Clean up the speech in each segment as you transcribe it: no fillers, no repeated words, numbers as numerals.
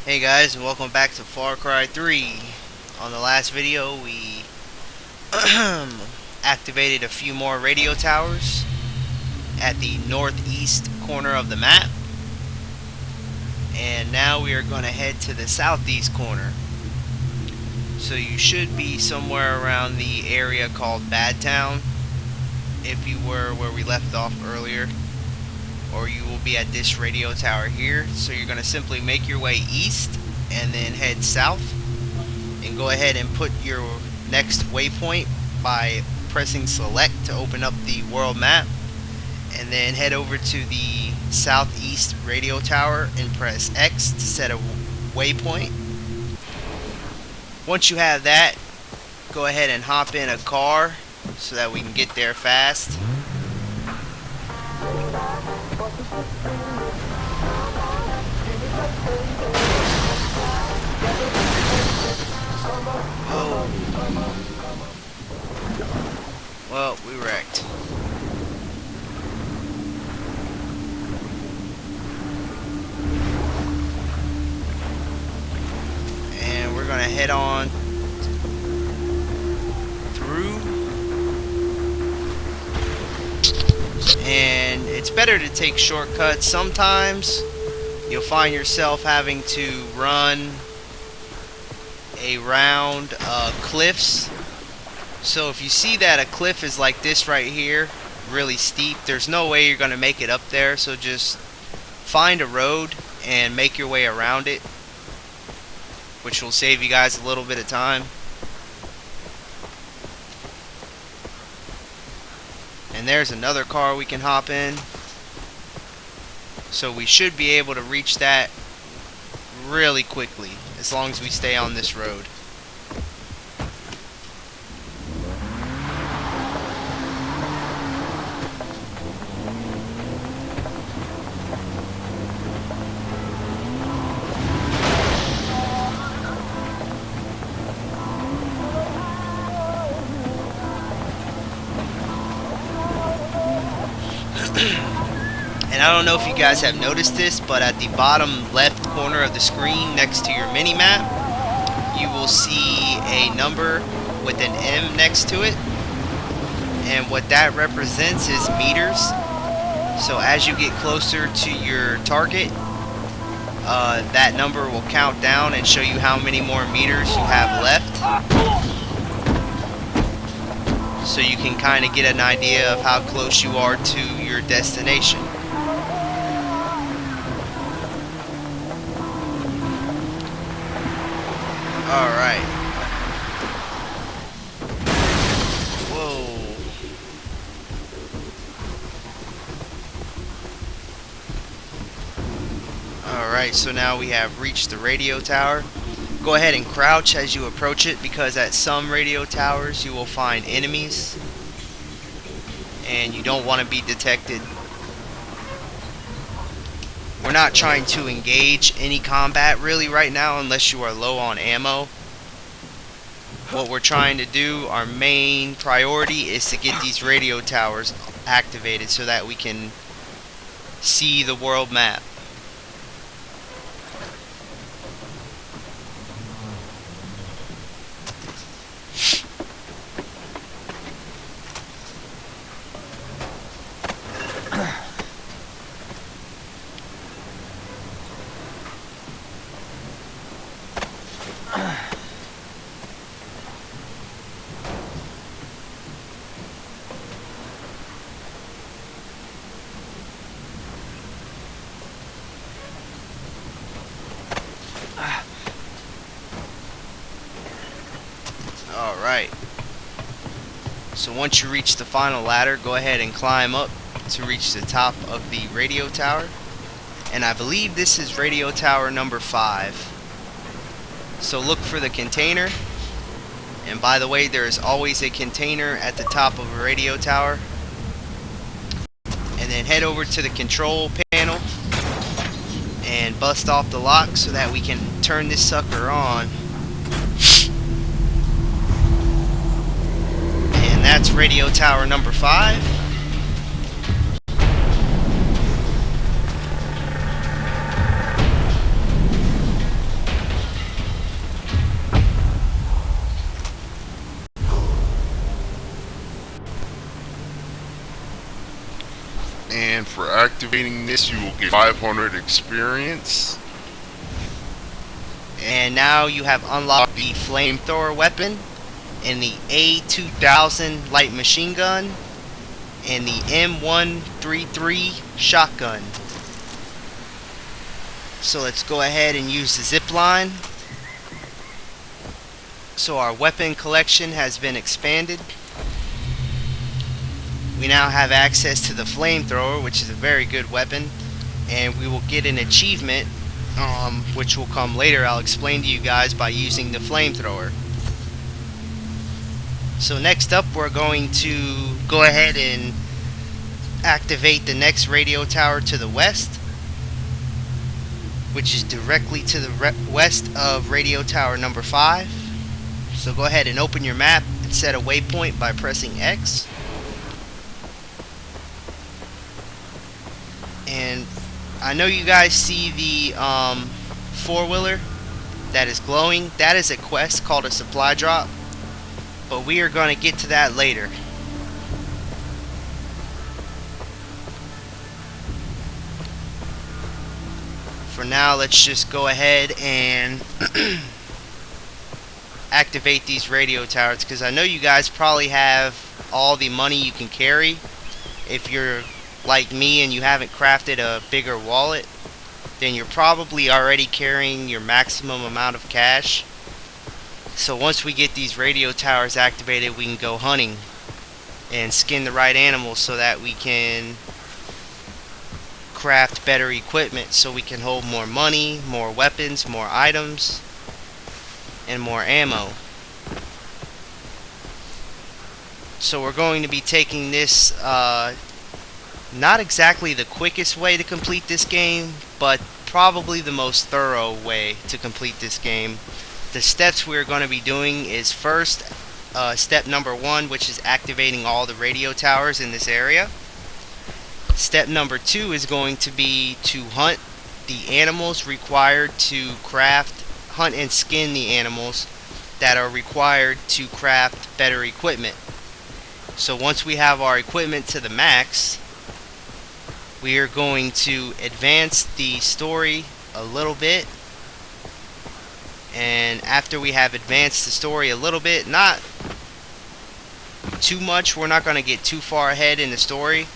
Hey guys, and welcome back to Far Cry 3. On the last video, we activated a few more radio towers at the northeast corner of the map. And now we are going to head to the southeast corner. So you should be somewhere around the area called Bad Town, if you were where we left off earlier. Or you will be at this radio tower here. So you're going to simply make your way east and then head south, and go ahead and put your next waypoint by pressing select to open up the world map, and then head over to the southeast radio tower and press X to set a waypoint. Once you have that, go ahead and hop in a car so that we can get there fast. Oh. Well, we wrecked. And we're gonna head on through. And it's better to take shortcuts. Sometimes you'll find yourself having to run around cliffs. So if you see that a cliff is like this right here, really steep, there's no way you're gonna make it up there. So just find a road and make your way around it, which will save you guys a little bit of time. And there's another car we can hop in. So we should be able to reach that really quickly, as long as we stay on this road. And I don't know if you guys have noticed this, but at the bottom left corner of the screen next to your mini-map, you will see a number with an M next to it. And what that represents is meters. So as you get closer to your target, that number will count down and show you how many more meters you have left. So you can kind of get an idea of how close you are to your destination. Alright. Whoa. Alright, so now we have reached the radio tower. Go ahead and crouch as you approach it, because at some radio towers you will find enemies and you don't want to be detected. We're not trying to engage any combat really right now unless you are low on ammo. What we're trying to do, our main priority, is to get these radio towers activated so that we can see the world map. Alright. So once you reach the final ladder, go ahead and climb up to reach the top of the radio tower. And I believe this is radio tower number 5. So look for the container. And by the way, there is always a container at the top of a radio tower. And then head over to the control panel and bust off the lock so that we can turn this sucker on. And that's radio tower number 5. And for activating this, you will get 500 experience. And now you have unlocked the flamethrower weapon, and the A2000 light machine gun, and the M133 shotgun. So let's go ahead and use the zip line. So our weapon collection has been expanded. We now have access to the flamethrower, which is a very good weapon, and we will get an achievement, which will come later. I'll explain to you guys by using the flamethrower. So next up, we're going to go ahead and activate the next radio tower to the west, which is directly to the west of radio tower number 5. So go ahead and open your map and set a waypoint by pressing X. And I know you guys see the four-wheeler that is glowing. That is a quest called a supply drop, but we are going to get to that later. For now, let's just go ahead and activate these radio towers, because I know you guys probably have all the money you can carry. If you're like me and you haven't crafted a bigger wallet, then you're probably already carrying your maximum amount of cash. So once we get these radio towers activated, we can go hunting and skin the right animals so that we can craft better equipment, so we can hold more money, more weapons, more items, and more ammo. So we're going to be taking this, not exactly the quickest way to complete this game, but probably the most thorough way to complete this game. The steps we're going to be doing is first, step number 1, which is activating all the radio towers in this area. Step number 2 is going to be to hunt the animals required to hunt and skin the animals that are required to craft better equipment. So once we have our equipment to the max, we are going to advance the story a little bit. And after we have advanced the story a little bit, not too much, we're not going to get too far ahead in the story,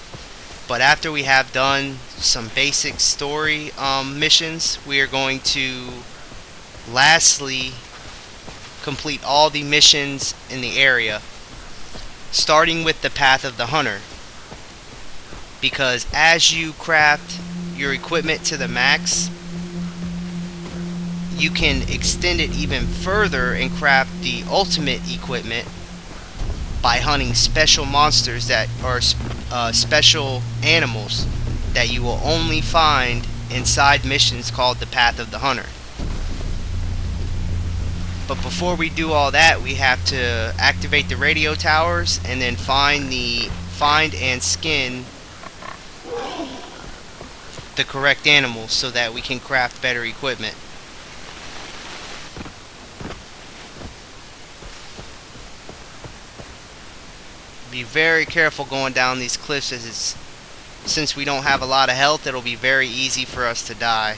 but after we have done some basic story missions, we are going to lastly complete all the missions in the area, starting with the Path of the Hunter. Because as you craft your equipment to the max, you can extend it even further and craft the ultimate equipment by hunting special monsters that are special animals that you will only find inside missions called the Path of the Hunter. But before we do all that, we have to activate the radio towers and then find and skin the correct animals so that we can craft better equipment. Be very careful going down these cliffs, as since we don't have a lot of health, it'll be very easy for us to die.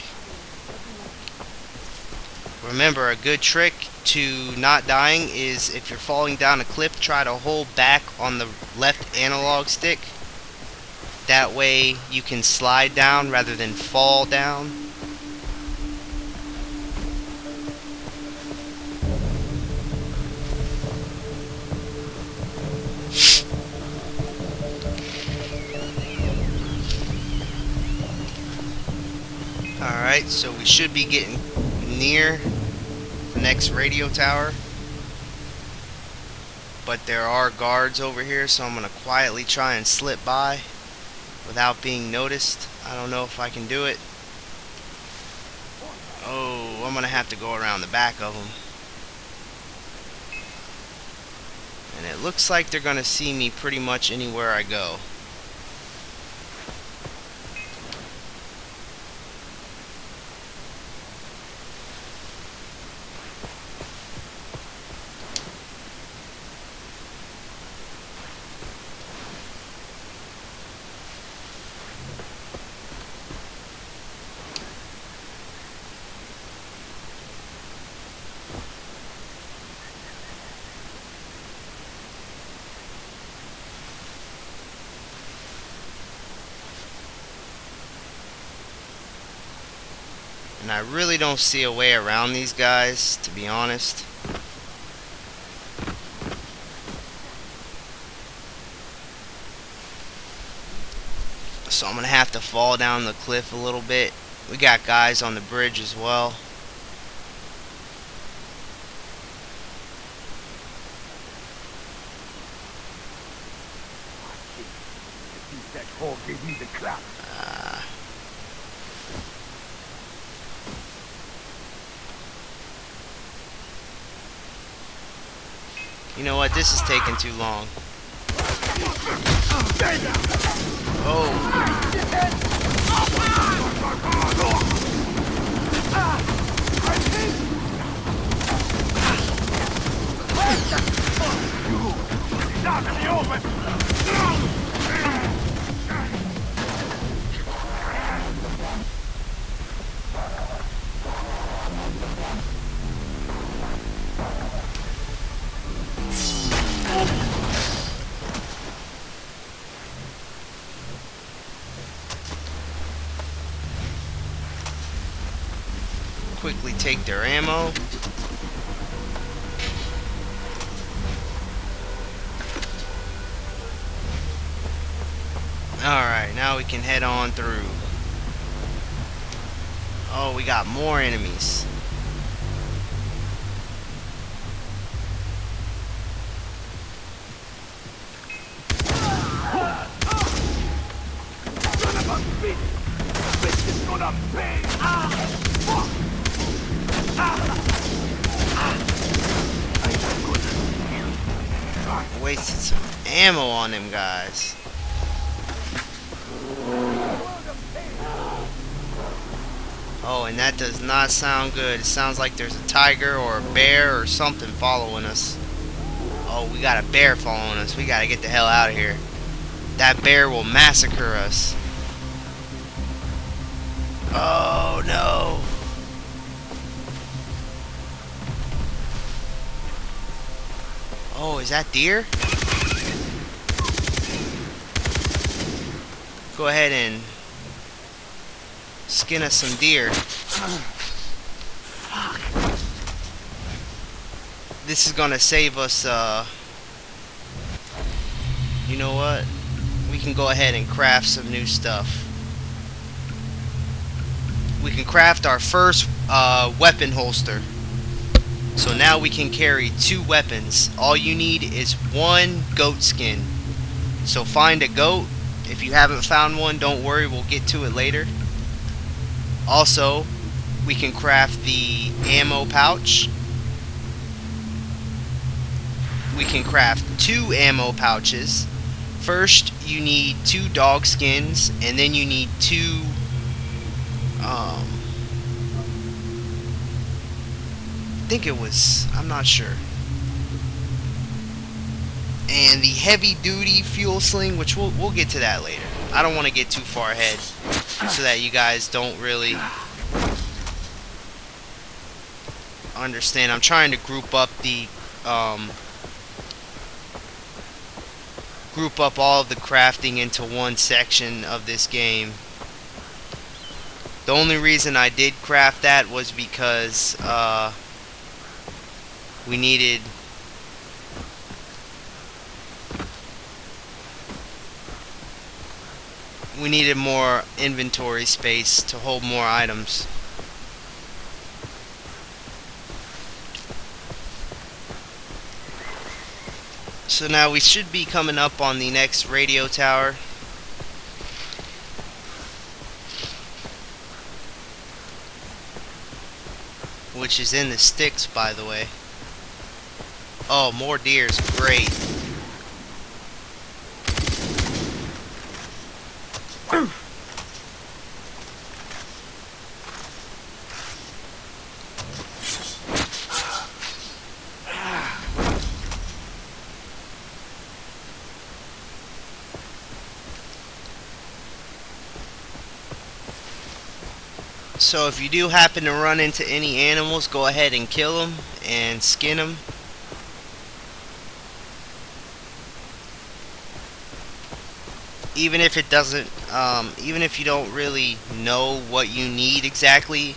Remember, a good trick to not dying is if you're falling down a cliff, try to hold back on the left analog stick. That way you can slide down rather than fall down. Alright, so we should be getting near the next radio tower. But there are guards over here, so I'm going to quietly try and slip by without being noticed. I don't know if I can do it. Oh, I'm going to have to go around the back of them. And it looks like they're going to see me pretty much anywhere I go. And I really don't see a way around these guys, to be honest. So I'm gonna have to fall down the cliff a little bit. We got guys on the bridge as well. That hole gave me the clap. You know what? This is taking too long. Oh. Quickly take their ammo. Alright, now we can head on through. Oh, we got more enemies. Wasted some ammo on them guys. Oh, and that does not sound good. It sounds like there's a tiger or a bear or something following us. Oh, we got a bear following us. We gotta get the hell out of here. That bear will massacre us. Oh no. Oh, is that deer? Go ahead and skin us some deer. This is gonna save us, you know what? We can go ahead and craft some new stuff. We can craft our first weapon holster. So now we can carry 2 weapons. All you need is 1 goat skin. So find a goat. If you haven't found one, don't worry, we'll get to it later. Also, we can craft the ammo pouch. We can craft 2 ammo pouches. First, you need 2 dog skins, and then you need 2 I think it was, I'm not sure. And the heavy duty fuel sling, which we'll get to that later. I don't want to get too far ahead so that you guys don't really understand. I'm trying to group up the all of the crafting into one section of this game. The only reason I did craft that was because we needed more inventory space to hold more items. So now we should be coming up on the next radio tower. Which is in the sticks, by the way. Oh, more deers. Great. So if you do happen to run into any animals, go ahead and kill them and skin them. Even if it doesn't, even if you don't really know what you need exactly,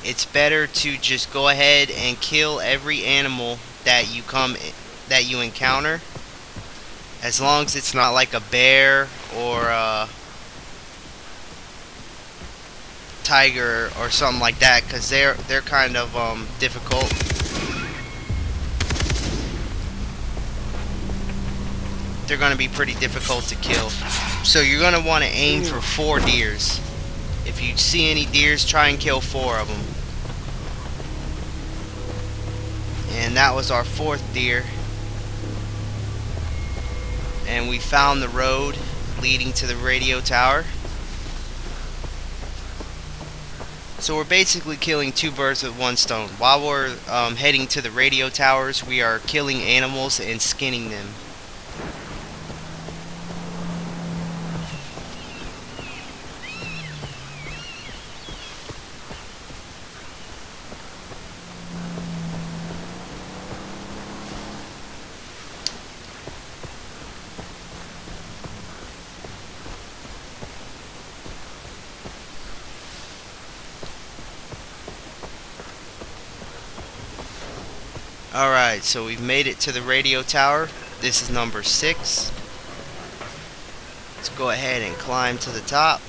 it's better to just go ahead and kill every animal that you encounter, as long as it's not like a bear or a tiger or something like that, because they're kind of difficult. They're going to be pretty difficult to kill. So you're going to want to aim for 4 deers. If you see any deers, try and kill 4 of them. And that was our 4th deer. And we found the road leading to the radio tower. So we're basically killing 2 birds with 1 stone. While we're heading to the radio towers, we are killing animals and skinning them. Alright, so we've made it to the radio tower. This is number 6. Let's go ahead and climb to the top.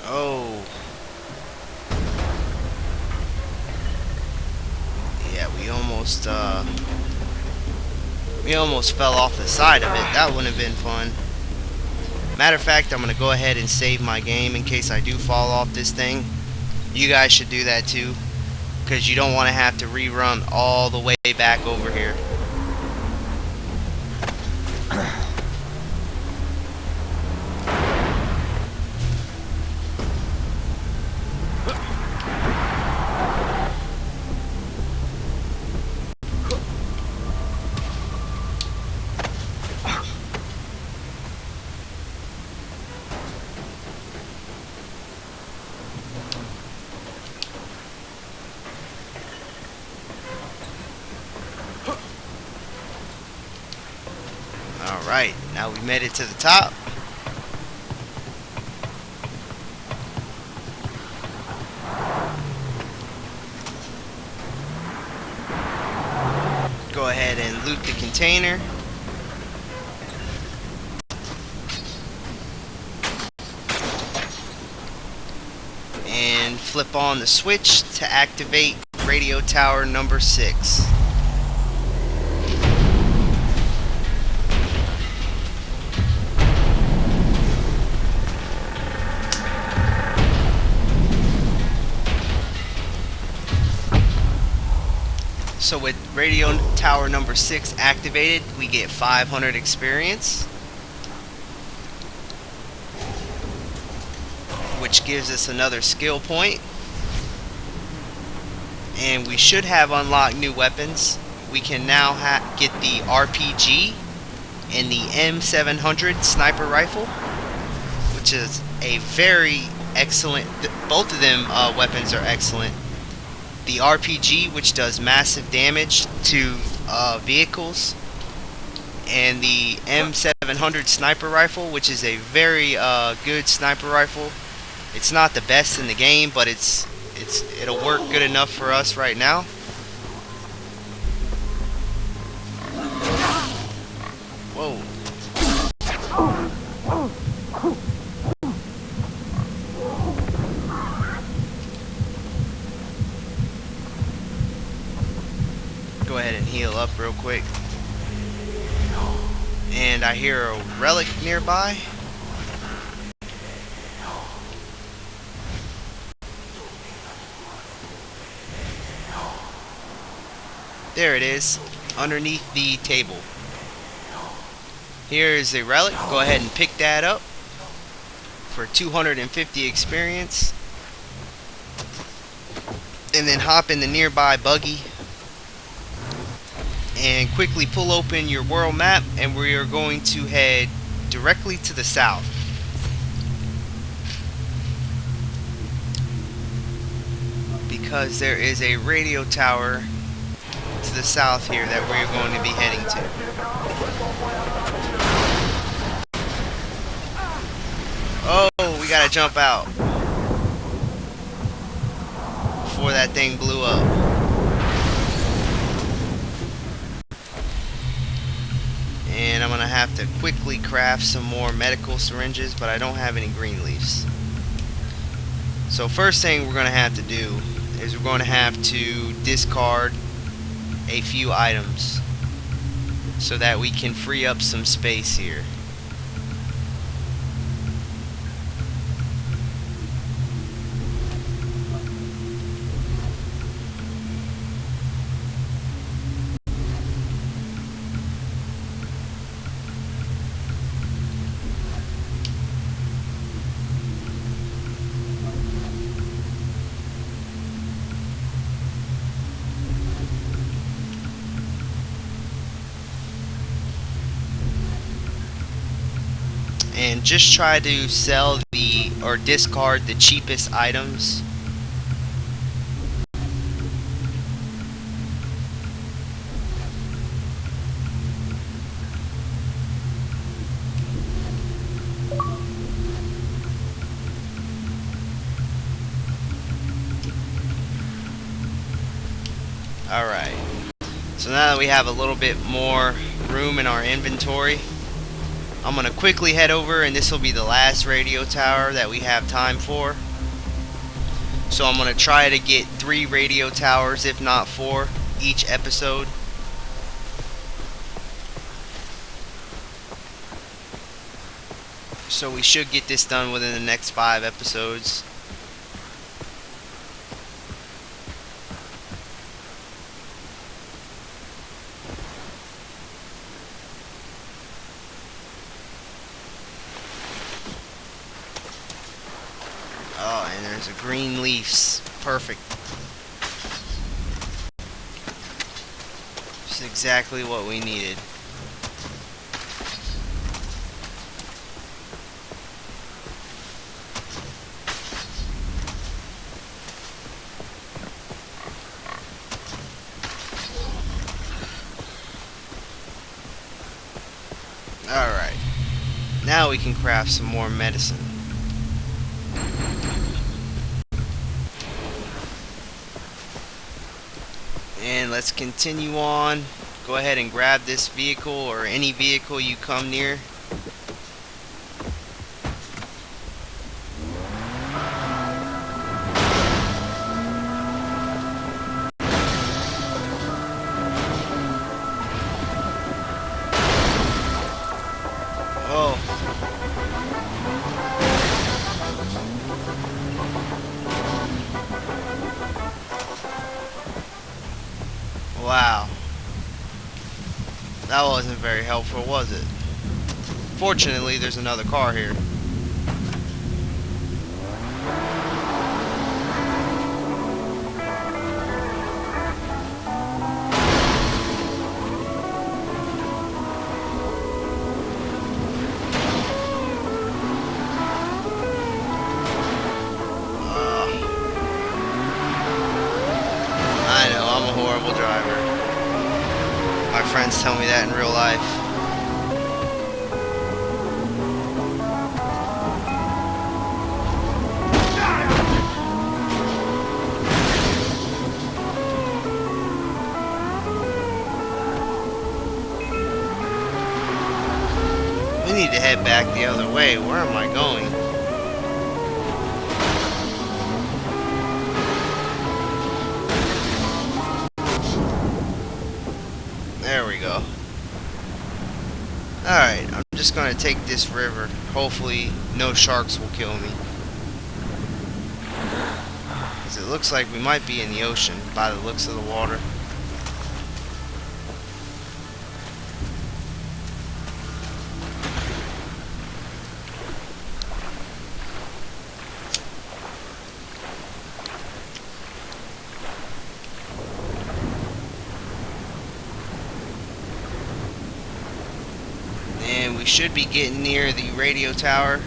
Oh. Yeah, we almost fell off the side of it. That wouldn't have been fun. Matter of fact, I'm going to go ahead and save my game in case I do fall off this thing. You guys should do that too, because you don't want to have to rerun all the way back over here. Alright, now we made it to the top. Go ahead and loot the container. And flip on the switch to activate radio tower number 6. So with radio tower number 6 activated, we get 500 experience, which gives us another skill point. And we should have unlocked new weapons. We can now get the RPG and the M700 sniper rifle, which is a very excellent, both of them weapons are excellent. The RPG, which does massive damage to vehicles, and the M700 sniper rifle, which is a very good sniper rifle. It's not the best in the game, but it'll work good enough for us right now. Whoa. Go ahead and heal up real quick. And I hear a relic nearby. There it is, underneath the table. Here is a relic. Go ahead and pick that up for 250 experience. And then hop in the nearby buggy and quickly pull open your world map, and we are going to head directly to the south. Because there is a radio tower to the south here that we're going to be heading to. Oh, we gotta jump out before that thing blew up. And I'm gonna have to quickly craft some more medical syringes, but I don't have any green leaves. So first thing we're gonna have to do is we're going to have to discard a few items so that we can free up some space here. And just try to sell or discard the cheapest items. Alright, so now that we have a little bit more room in our inventory, I'm going to quickly head over, and this will be the last radio tower that we have time for. So I'm going to try to get 3 radio towers, if not 4, each episode. So we should get this done within the next 5 episodes. Oh, and there's a green leaves. Perfect. Just exactly what we needed. Alright. Now we can craft some more medicine. And let's continue on. Go ahead and grab this vehicle or any vehicle you come near. Oh. Wow. That wasn't very helpful, was it? Fortunately, there's another car here. I know, I'm a horrible driver. My friends tell me that in real life. We need to head back the other way. Where am I going? There we go. Alright, I'm just going to take this river. Hopefully no sharks will kill me. Because it looks like we might be in the ocean by the looks of the water. and we should be getting near the radio tower.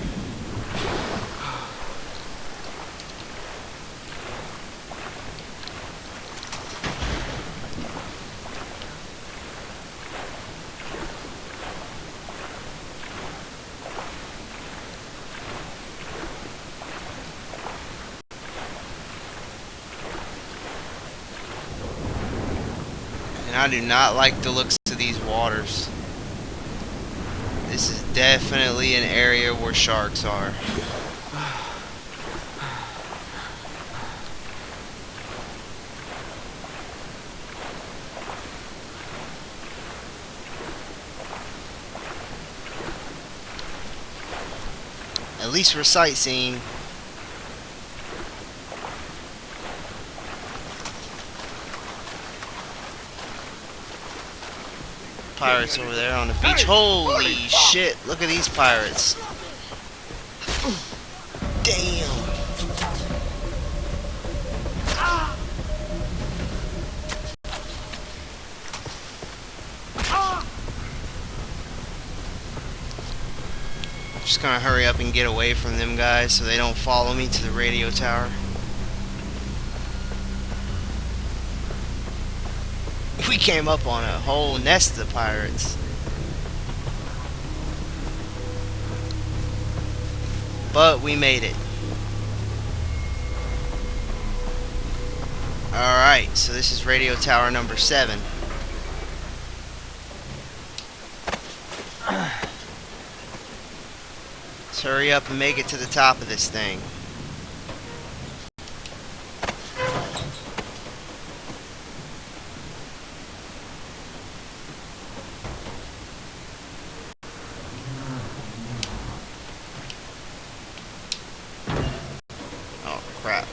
And I do not like the looks of these waters. This is definitely an area where sharks are. At least we're sightseeing. Pirates over there on the beach. Holy shit, look at these pirates. Damn. Just gonna hurry up and get away from them guys so they don't follow me to the radio tower. We came up on a whole nest of pirates. But we made it. Alright, so this is radio tower number 7. Let's hurry up and make it to the top of this thing. Oh, crap.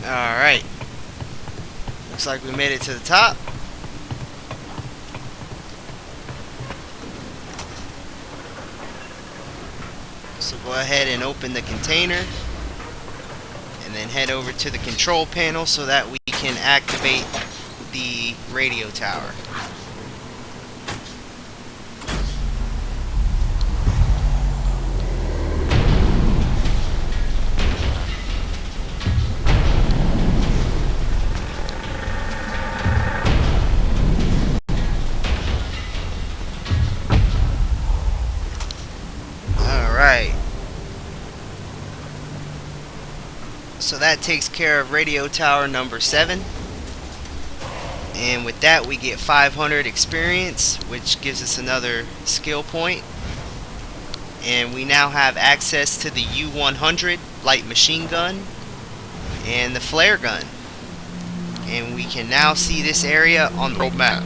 Alright. Looks like we made it to the top. So go ahead and open the container. And then head over to the control panel so that we can activate the radio tower. Alright. So that takes care of radio tower number 7. And with that we get 500 experience, which gives us another skill point. And we now have access to the U-100 light machine gun and the flare gun. And we can now see this area on the map.